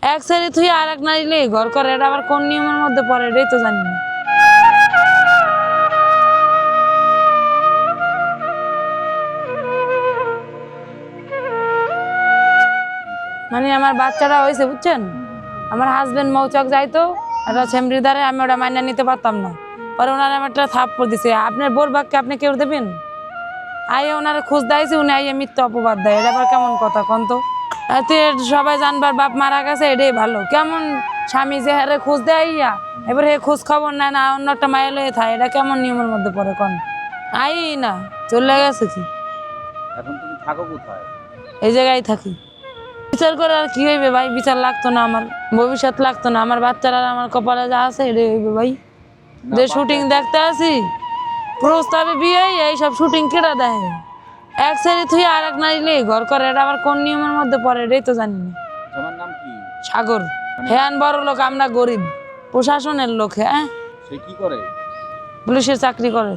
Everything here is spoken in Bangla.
এক ছেড়ে তুই আর এক নারীলে ঘর করে, এটা আবার কোন নিয়মের মধ্যে পড়ে এটাই তো জানি না। মানে আমার বাচ্চাটা হয়েছে বুঝছেন, আমার হাজবেন্ড মৌচক যাইতো একটা সেমরিদারে, আমি ওটা মাইনা নিতে পারতাম না। পরে ওনারা আমার একটা থাপ্পড় দিছে, আপনার বোর বাক্যে আপনি কেউ দেবেন? আইয়ে ওনারা খোঁজ দিয়েছে, উনি আইয়ে মিথ্যা অপবাদ দেয়, এটা আবার কেমন কথা কন তো? এতে সবাই জানবার বাপ মারা গেছে এটাই ভালো। কেমন স্বামী যে হারে খোঁজ দেয় ইয়া, এবার হে খোঁজ খবর নেয় না, অন্য একটা মায়ের লয়ে থাকে, এটা কেমন নিয়মের মধ্যে পড়ে কন? আই না চলে গেছে কি? এখন তুমি থাকো কোথায়? এই জায়গায় থাকি। বিচার করে আর কি হইবে ভাই? বিচার লাগতো না আমার, ভবিষ্যৎ লাগতো না আমার, বাচ্চারা আমার কপালে যা আছে এটাই হইবে ভাই। যে শুটিং দেখতে আসি, প্রস্তাবে বিয়ে এইসব শুটিং কেটা দেয়? এক ছেড়ে তুই আর এক নারীলে ঘর করে, এটা আবার কোন নিয়মের মধ্যে পড়ে এটাই তো জানি না। তোমার নাম কি? সাগর। হ্যাঁ বড় লোক, আমরা গরিব, প্রশাসনের লোক। হ্যাঁ সে কি করে? পুলিশের চাকরি করে।